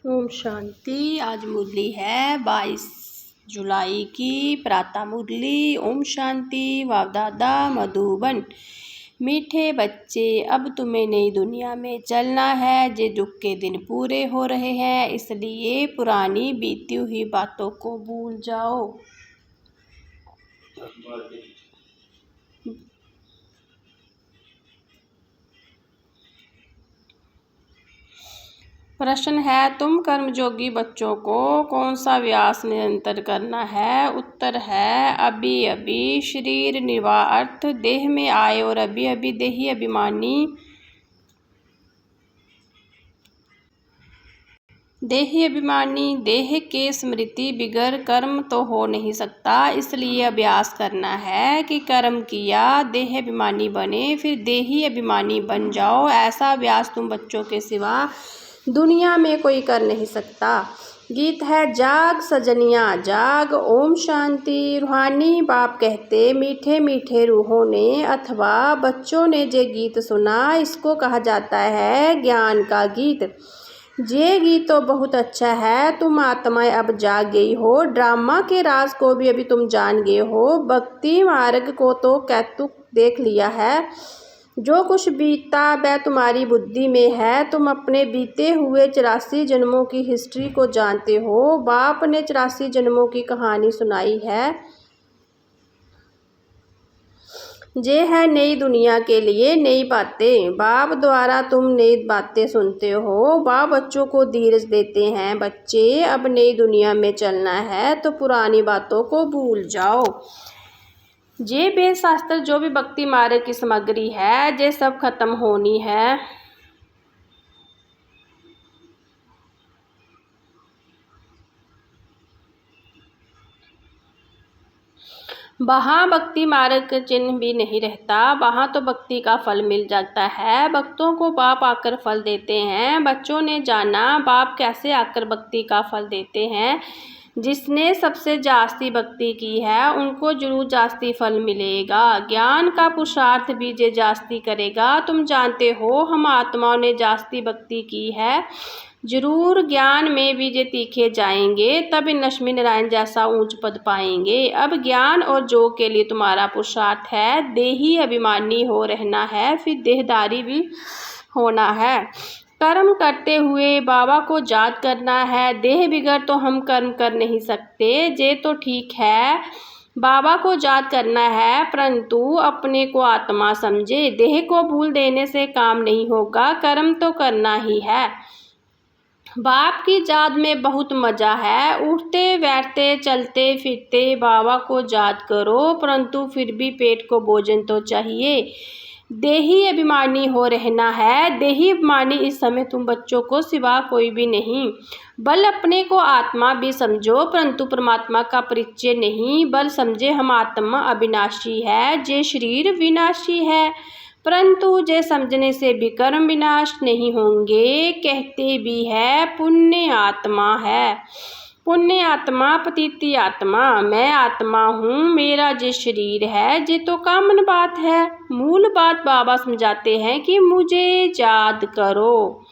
ओम शांति। आज मुरली है 22 जुलाई की प्रातः मुरली। ओम शांति। वावदादा मधुबन। मीठे बच्चे, अब तुम्हें नई दुनिया में चलना है। जे दुख के दिन पूरे हो रहे हैं, इसलिए पुरानी बीती हुई बातों को भूल जाओ। प्रश्न है, तुम कर्मयोगी बच्चों को कौन सा व्यास निरंतर करना है? उत्तर है, अभी अभी शरीर निर्वाह अर्थ देह में आए और अभी अभी देही अभिमानी देह के स्मृति बिगर कर्म तो हो नहीं सकता। इसलिए अभ्यास करना है कि कर्म किया, देह अभिमानी बने, फिर देही अभिमानी बन जाओ। ऐसा अभ्यास तुम बच्चों के सिवा दुनिया में कोई कर नहीं सकता। गीत है, जाग सजनिया जाग। ओम शांति। रूहानी बाप कहते, मीठे मीठे रूहों ने अथवा बच्चों ने जे गीत सुना, इसको कहा जाता है ज्ञान का गीत। ये गीत तो बहुत अच्छा है। तुम आत्माएं अब जाग गई हो, ड्रामा के राज को भी अभी तुम जान गए हो, भक्ति मार्ग को तो कैतुक देख लिया है। जो कुछ बीता वह तुम्हारी बुद्धि में है। तुम अपने बीते हुए 84 जन्मों की हिस्ट्री को जानते हो। बाप ने 84 जन्मों की कहानी सुनाई है। ये है नई दुनिया के लिए नई बातें। बाप द्वारा तुम नई बातें सुनते हो। बाप बच्चों को धीरज देते हैं, बच्चे अब नई दुनिया में चलना है तो पुरानी बातों को भूल जाओ। ये वेद शास्त्र जो भी भक्ति मार्ग की सामग्री है, ये सब खत्म होनी है। वहाँ भक्ति मार्ग का चिन्ह भी नहीं रहता। वहाँ तो भक्ति का फल मिल जाता है। भक्तों को बाप आकर फल देते हैं। बच्चों ने जाना बाप कैसे आकर भक्ति का फल देते हैं। जिसने सबसे जास्ती भक्ति की है, उनको जरूर जास्ती फल मिलेगा। ज्ञान का पुरुषार्थ भी जे जास्ती करेगा। तुम जानते हो, हम आत्माओं ने जास्ती भक्ति की है, जरूर ज्ञान में भी जे तीखे जाएंगे, तब इन लक्ष्मी नारायण जैसा ऊंच पद पाएंगे। अब ज्ञान और जोग के लिए तुम्हारा पुरुषार्थ है, देही अभिमानी हो रहना है, फिर देहदारी भी होना है। कर्म करते हुए बाबा को याद करना है। देह बिगड़ तो हम कर्म कर नहीं सकते, ये तो ठीक है। बाबा को याद करना है, परंतु अपने को आत्मा समझे। देह को भूल देने से काम नहीं होगा, कर्म तो करना ही है। बाप की याद में बहुत मज़ा है। उठते बैठते चलते फिरते बाबा को याद करो, परंतु फिर भी पेट को भोजन तो चाहिए। देही अभिमानी हो रहना है। देही अभिमानी इस समय तुम बच्चों को सिवा कोई भी नहीं। बल अपने को आत्मा भी समझो, परंतु परमात्मा का परिचय नहीं। बल समझे हम आत्मा अविनाशी है, जे शरीर विनाशी है, परंतु जे समझने से भी कर्म विनाश नहीं होंगे। कहते भी है पुण्य आत्मा है, पुण्य आत्मा पतिती आत्मा। मैं आत्मा हूँ, मेरा जे शरीर है, जे तो कॉमन बात है। मूल बात बाबा समझाते हैं कि मुझे याद करो।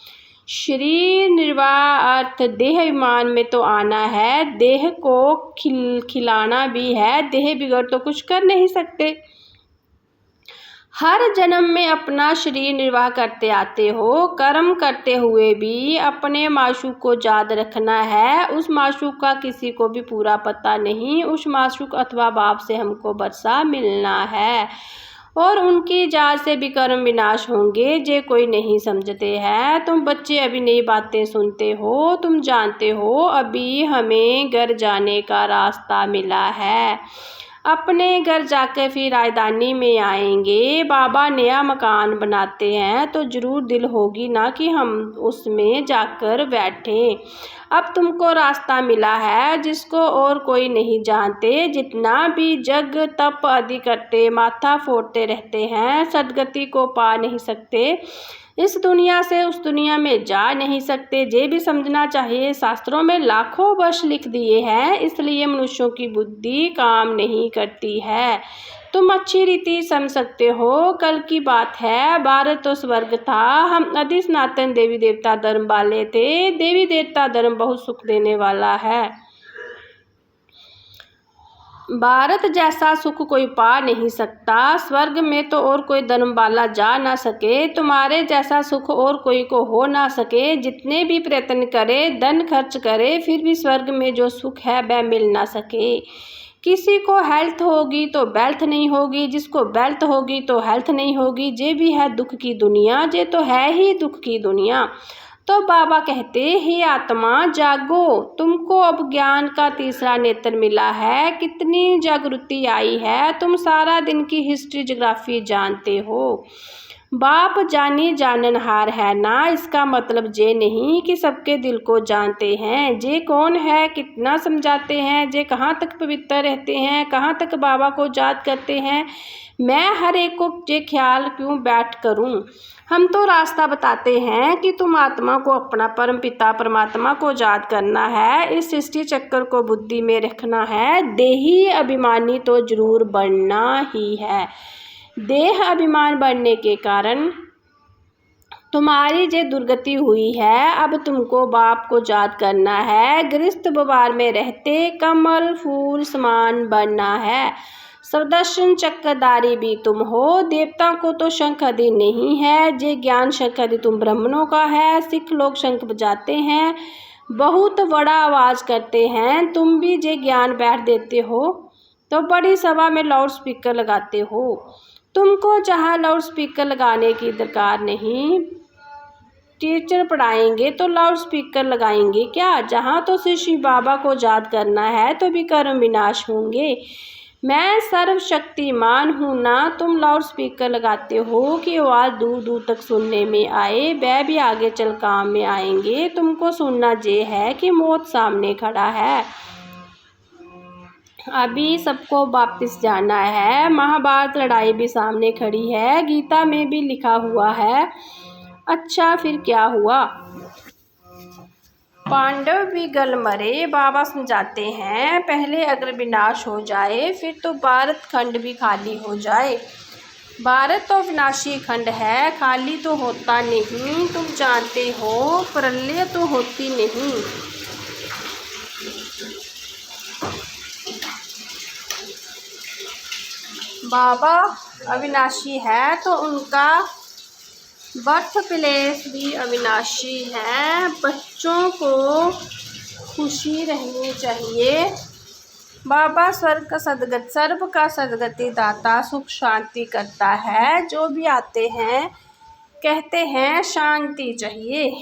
शरीर निर्वाह अर्थ देह अभिमान में तो आना है, देह को खिलाना भी है। देह बिगड़ तो कुछ कर नहीं सकते। हर जन्म में अपना शरीर निर्वाह करते आते हो। कर्म करते हुए भी अपने माशूक को याद रखना है। उस माशूक का किसी को भी पूरा पता नहीं। उस माशूक अथवा बाप से हमको बरसा मिलना है, और उनकी याद से भी कर्म विनाश होंगे, जे कोई नहीं समझते हैं। तुम बच्चे अभी नई बातें सुनते हो। तुम जानते हो अभी हमें घर जाने का रास्ता मिला है। अपने घर जाकर फिर राजधानी में आएंगे। बाबा नया मकान बनाते हैं तो जरूर दिल होगी ना कि हम उसमें जाकर बैठें। अब तुमको रास्ता मिला है जिसको और कोई नहीं जानते। जितना भी जग तप आदि करते माथा फोड़ते रहते हैं, सदगति को पा नहीं सकते। इस दुनिया से उस दुनिया में जा नहीं सकते। ये भी समझना चाहिए, शास्त्रों में लाखों वर्ष लिख दिए हैं, इसलिए मनुष्यों की बुद्धि काम नहीं करती है। तुम अच्छी रीति समझ सकते हो। कल की बात है, भारत तो स्वर्ग था। हम आदि सनातन देवी देवता धर्म वाले थे। देवी देवता धर्म बहुत सुख देने वाला है। भारत जैसा सुख कोई पा नहीं सकता। स्वर्ग में तो और कोई धर्म वाला जा ना सके। तुम्हारे जैसा सुख और कोई को हो ना सके। जितने भी प्रयत्न करे, धन खर्च करे, फिर भी स्वर्ग में जो सुख है वह मिल ना सके। किसी को हेल्थ होगी तो वेल्थ नहीं होगी, जिसको वेल्थ होगी तो हेल्थ नहीं होगी। ये भी है दुख की दुनिया, ये तो है ही दुख की दुनिया। तो बाबा कहते, हे आत्मा जागो, तुमको अब ज्ञान का तीसरा नेत्र मिला है। कितनी जागृति आई है। तुम सारा दिन की हिस्ट्री ज्योग्राफी जानते हो। बाप जानी जाननहार है ना, इसका मतलब ये नहीं कि सबके दिल को जानते हैं। जे कौन है, कितना समझाते हैं, जे कहाँ तक पवित्र रहते हैं, कहाँ तक बाबा को याद करते हैं। मैं हर एक को ये ख्याल क्यों बैठ करूं। हम तो रास्ता बताते हैं कि तुम आत्मा को अपना परम पिता परमात्मा को याद करना है। इस सृष्टि चक्कर को बुद्धि में रखना है। देही अभिमानी तो जरूर बनना ही है। देह अभिमान बढ़ने के कारण तुम्हारी जो दुर्गति हुई है। अब तुमको बाप को याद करना है। गृहस्थ व्यवहार में रहते कमल फूल समान बनना है। सुदर्शन चक्रधारी भी तुम हो। देवता को तो शंख आदि नहीं है। जे ज्ञान शंख आदि तुम ब्राह्मणों का है। सिख लोग शंख बजाते हैं, बहुत बड़ा आवाज़ करते हैं। तुम भी जे ज्ञान बैठ देते हो तो बड़ी सभा में लाउड स्पीकर लगाते हो। तुमको जहाँ लाउड स्पीकर लगाने की दरकार नहीं। टीचर पढ़ाएंगे तो लाउड स्पीकर लगाएंगे क्या। जहाँ तो शिव बाबा को याद करना है तो भी कर्म विनाश होंगे। मैं सर्वशक्तिमान हूँ ना। तुम लाउड स्पीकर लगाते हो कि आवाज़ दूर दूर तक सुनने में आए। वह भी आगे चल काम में आएंगे। तुमको सुनना ये है कि मौत सामने खड़ा है। अभी सबको वापस जाना है। महाभारत लड़ाई भी सामने खड़ी है। गीता में भी लिखा हुआ है। अच्छा फिर क्या हुआ। पांडव भी गल मरे। बाबा समझाते हैं, पहले अगर विनाश हो जाए फिर तो भारत खंड भी खाली हो जाए। भारत तो विनाशी खंड है, खाली तो होता नहीं। तुम जानते हो प्रलय तो होती नहीं। बाबा अविनाशी है तो उनका बर्थ प्लेस भी अविनाशी है। बच्चों को खुशी रहनी चाहिए। बाबा स्वर्ग का सर्व का सदगति दाता सुख शांति करता है। जो भी आते हैं कहते हैं शांति चाहिए।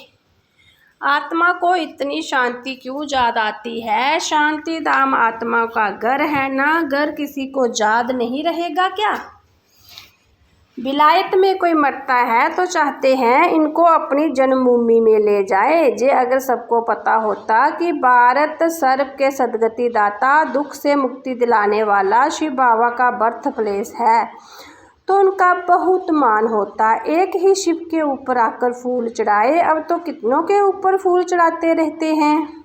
आत्मा को इतनी शांति क्यों याद आती है। शांति धाम आत्मा का घर है ना। घर किसी को याद नहीं रहेगा क्या। विलायत में कोई मरता है तो चाहते हैं इनको अपनी जन्मभूमि में ले जाए। जे अगर सबको पता होता कि भारत सर्व के सदगति दाता दुख से मुक्ति दिलाने वाला शिव बाबा का बर्थ प्लेस है तो उनका बहुत मान होता। एक ही शिव के ऊपर आकर फूल चढ़ाए, अब तो कितनों के ऊपर फूल चढ़ाते रहते हैं।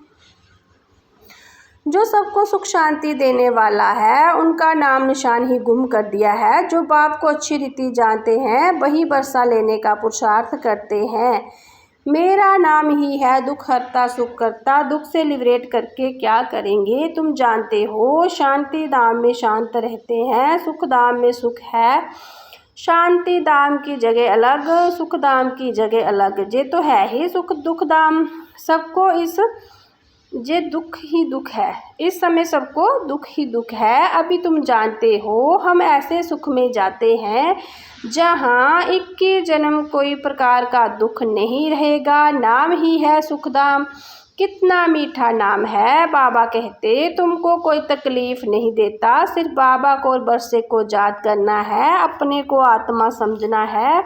जो सबको सुख शांति देने वाला है उनका नाम निशान ही गुम कर दिया है। जो बाप को अच्छी रीति जानते हैं वही वर्षा लेने का पुरुषार्थ करते हैं। मेरा नाम ही है दुख हरता सुख करता। दुख से लिबरेट करके क्या करेंगे तुम जानते हो। शांति धाम में शांत रहते हैं, सुख धाम में सुख है। शांति धाम की जगह अलग, सुख धाम की जगह अलग। ये तो है ही सुख दुख धाम। सबको ये दुख ही दुख है। इस समय सबको दुख ही दुख है। अभी तुम जानते हो हम ऐसे सुख में जाते हैं जहाँ 21 जन्म कोई प्रकार का दुख नहीं रहेगा। नाम ही है सुखधाम। कितना मीठा नाम है। बाबा कहते तुमको कोई तकलीफ नहीं देता। सिर्फ बाबा को और बरसे को याद करना है। अपने को आत्मा समझना है।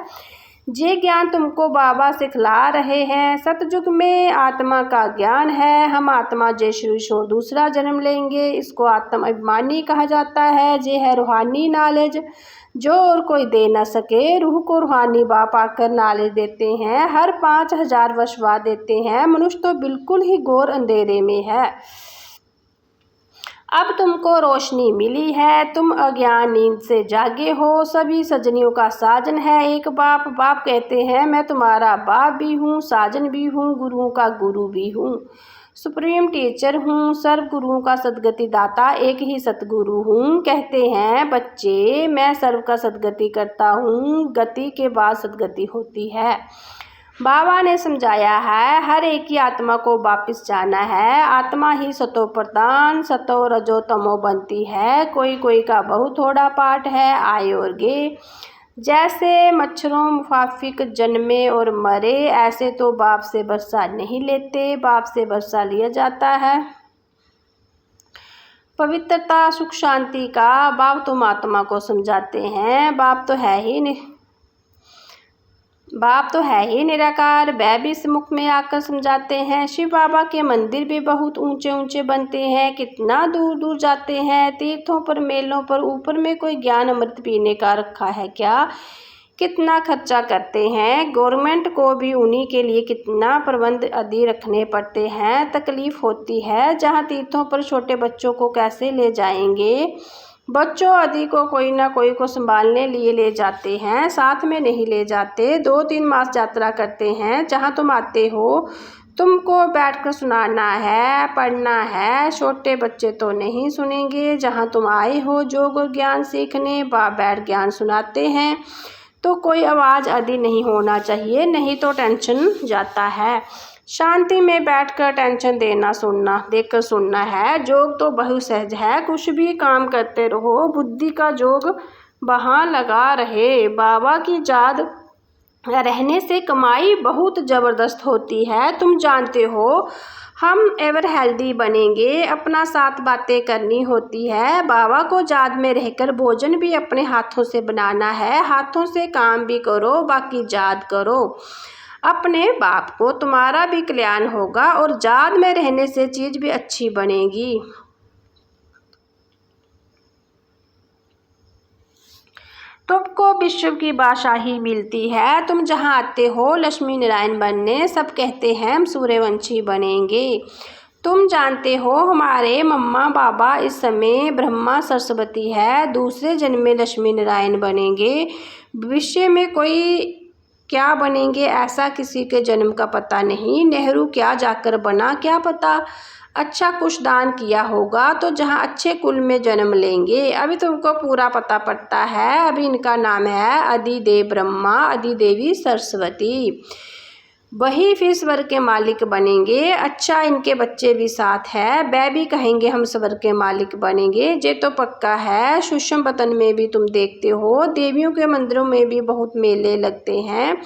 ये ज्ञान तुमको बाबा सिखला रहे हैं। सतयुग में आत्मा का ज्ञान है। हम आत्मा जय श्री शोर दूसरा जन्म लेंगे। इसको आत्म अभिमानी कहा जाता है। ये है रूहानी नॉलेज जो और कोई दे ना सके। रूह को रूहानी बाप आकर नॉलेज देते हैं। हर 5000 वर्ष बाद देते हैं। मनुष्य तो बिल्कुल ही घोर अंधेरे में है। अब तुमको रोशनी मिली है, तुम अज्ञान नींद से जागे हो। सभी सजनियों का साजन है एक बाप। बाप कहते हैं मैं तुम्हारा बाप भी हूँ, साजन भी हूँ, गुरुओं का गुरु भी हूँ, सुप्रीम टीचर हूँ, सर्व गुरुओं का सदगति दाता, एक ही सतगुरु हूँ। कहते हैं बच्चे मैं सर्व का सदगति करता हूँ, गति के बाद सदगति होती है। बाबा ने समझाया है हर एक की आत्मा को वापस जाना है। आत्मा ही सतो प्रधान सतो रजो तमो बनती है। कोई कोई का बहुत थोड़ा पाठ है आए और गे। जैसे मच्छरों मुफाफिक जन्मे और मरे, ऐसे तो बाप से बरसा नहीं लेते, बाप से बरसा लिया जाता है। पवित्रता सुख शांति का बाप तुम आत्मा को समझाते हैं। बाप तो है ही निराकार, वह भी मुख में आकर समझाते हैं। शिव बाबा के मंदिर भी बहुत ऊंचे ऊंचे बनते हैं, कितना दूर दूर जाते हैं। तीर्थों पर मेलों पर ऊपर में कोई ज्ञान अमृत पीने का रखा है क्या? कितना खर्चा करते हैं। गवर्नमेंट को भी उन्हीं के लिए कितना प्रबंध आदि रखने पड़ते हैं। तकलीफ होती है। जहाँ तीर्थों पर छोटे बच्चों को कैसे ले जाएंगे। बच्चों आदि को कोई ना कोई को संभालने लिए ले जाते हैं, साथ में नहीं ले जाते। 2-3 मास यात्रा करते हैं। जहाँ तुम आते हो तुमको बैठकर सुनाना है, पढ़ना है। छोटे बच्चे तो नहीं सुनेंगे। जहाँ तुम आए हो योग और ज्ञान सीखने, बाप बैठ ज्ञान सुनाते हैं तो कोई आवाज़ आदि नहीं होना चाहिए, नहीं तो टेंशन जाता है। शांति में बैठकर टेंशन देकर सुनना है। योग तो बहुत सहज है, कुछ भी काम करते रहो, बुद्धि का योग वहाँ लगा रहे। बाबा की याद रहने से कमाई बहुत ज़बरदस्त होती है। तुम जानते हो हम एवर हेल्दी बनेंगे, अपना साथ बातें करनी होती है। बाबा को याद में रहकर भोजन भी अपने हाथों से बनाना है। हाथों से काम भी करो, बाकी याद करो अपने बाप को, तुम्हारा भी कल्याण होगा और याद में रहने से चीज़ भी अच्छी बनेगी। तुमको विश्व की बादशाही मिलती है। तुम जहाँ आते हो लक्ष्मी नारायण बनने, सब कहते हैं हम सूर्यवंशी बनेंगे। तुम जानते हो हमारे मम्मा बाबा इस समय ब्रह्मा सरस्वती है, दूसरे जन्म में लक्ष्मी नारायण बनेंगे। भविष्य में कोई क्या बनेंगे ऐसा किसी के जन्म का पता नहीं। नेहरू क्या जाकर बना क्या पता। अच्छा कुछ दान किया होगा तो जहाँ अच्छे कुल में जन्म लेंगे। अभी तुमको पूरा पता पड़ता है। अभी इनका नाम है आदिदेव ब्रह्मा, आदिदेवी सरस्वती। वही फिर स्वर्ग के मालिक बनेंगे। अच्छा इनके बच्चे भी साथ है, वह भी कहेंगे हम स्वर्ग के मालिक बनेंगे। ये तो पक्का है। सूक्ष्म वतन में भी तुम देखते हो देवियों के मंदिरों में भी बहुत मेले लगते हैं।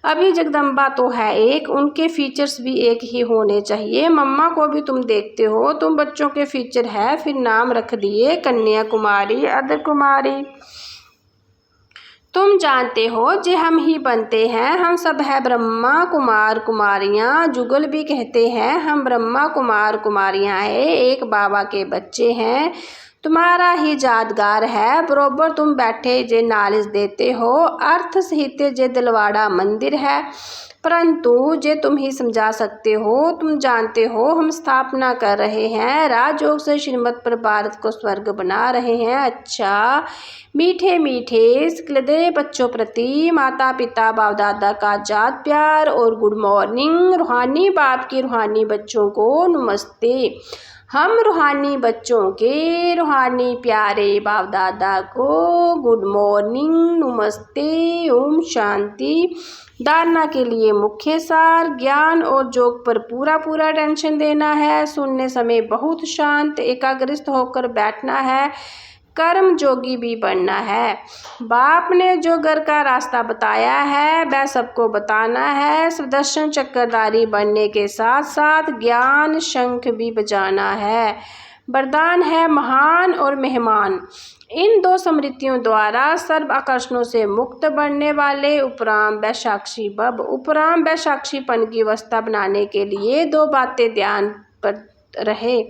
अभी जगदम्बा तो है एक, उनके फीचर्स भी एक ही होने चाहिए। मम्मा को भी तुम देखते हो, तुम बच्चों के फीचर है, फिर नाम रख दिए कन्या कुमारी, अदर कुमारी। तुम जानते हो जे हम ही बनते हैं, हम सब है ब्रह्मा कुमार कुमारियाँ। जुगल भी कहते हैं हम ब्रह्मा कुमार कुमारियाँ हैं, एक बाबा के बच्चे हैं। तुम्हारा ही यादगार है, बरोबर तुम बैठे जे नालिश देते हो। अर्थ सहित जे दिलवाड़ा मंदिर है, परंतु जे तुम ही समझा सकते हो। तुम जानते हो हम स्थापना कर रहे हैं, राजयोग से श्रीमत पर भारत को स्वर्ग बना रहे हैं। अच्छा मीठे मीठे सिकलदे बच्चों प्रति माता पिता बाप दादा का याद प्यार और गुड मॉर्निंग। रूहानी बाप की रूहानी बच्चों को नमस्ते। हम रूहानी बच्चों के रूहानी प्यारे बाप दादा को गुड मॉर्निंग नमस्ते ओम शांति। धारणा के लिए मुख्य सार, ज्ञान और योग पर पूरा टेंशन देना है। सुनने समय बहुत शांत एकाग्रस्त होकर बैठना है। कर्म जोगी भी बनना है। बाप ने जो घर का रास्ता बताया है वह सबको बताना है। सुदर्शन चक्रधारी बनने के साथ साथ ज्ञान शंख भी बजाना है। वरदान है महान और मेहमान। इन 2 स्मृतियों द्वारा सर्व आकर्षणों से मुक्त बनने वाले उपराम व साक्षी बब। उपराम व साक्षीपन की अवस्था बनाने के लिए 2 बातें ध्यान पर रहे।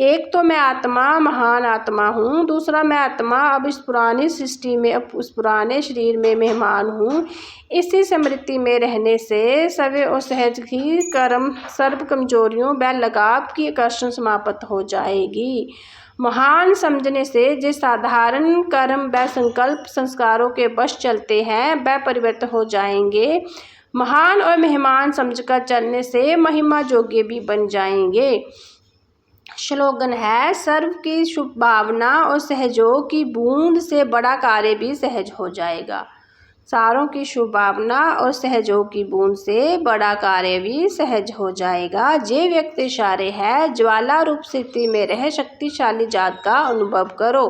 एक तो मैं आत्मा महान आत्मा हूँ, दूसरा मैं आत्मा अब इस पुरानी सृष्टि में अब उस पुराने शरीर में मेहमान हूँ। इसी स्मृति में रहने से सवे और सहज ही कर्म सर्व कमजोरियों व लगाव की आकर्षण समाप्त हो जाएगी। महान समझने से जो साधारण कर्म व संकल्प संस्कारों के वश चलते हैं वह परिवर्तित हो जाएंगे। महान और मेहमान समझकर चलने से महिमा योग्य भी बन जाएंगे। स्लोगन है, सर्व की शुभ भावना और सहयोग की बूंद से बड़ा कार्य भी सहज हो जाएगा। सारों की शुभ भावना और सहयोग की बूंद से बड़ा कार्य भी सहज हो जाएगा। जे व्यक्ति सारे है ज्वाला रूप स्थिति में रह शक्तिशाली जात का अनुभव करो।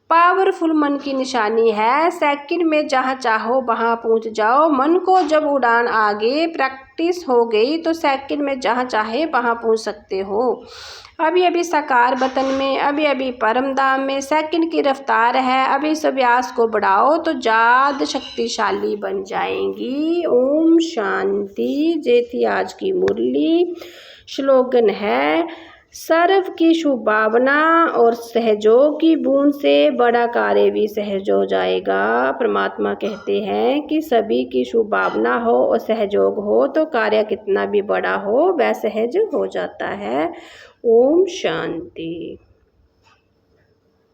पावरफुल मन की निशानी है, सेकंड में जहाँ चाहो वहाँ पहुँच जाओ। मन को जब उड़ान आगे प्रैक्टिस हो गई तो सेकंड में जहाँ चाहे वहाँ पहुँच सकते हो। अभी अभी साकार वतन में, अभी अभी परम धाम में सेकंड की रफ्तार है। अभी इस अभ्यास को बढ़ाओ तो ज़्यादा शक्तिशाली बन जाएंगी। ओम शांति। जे थी आज की मुरली। स्लोगन है, सर्व की शुभ भावना और सहयोग की बूंद से बड़ा कार्य भी सहज हो जाएगा। परमात्मा कहते हैं कि सभी की शुभ भावना हो और सहयोग हो तो कार्य कितना भी बड़ा हो वह सहज हो जाता है। ओम शांति।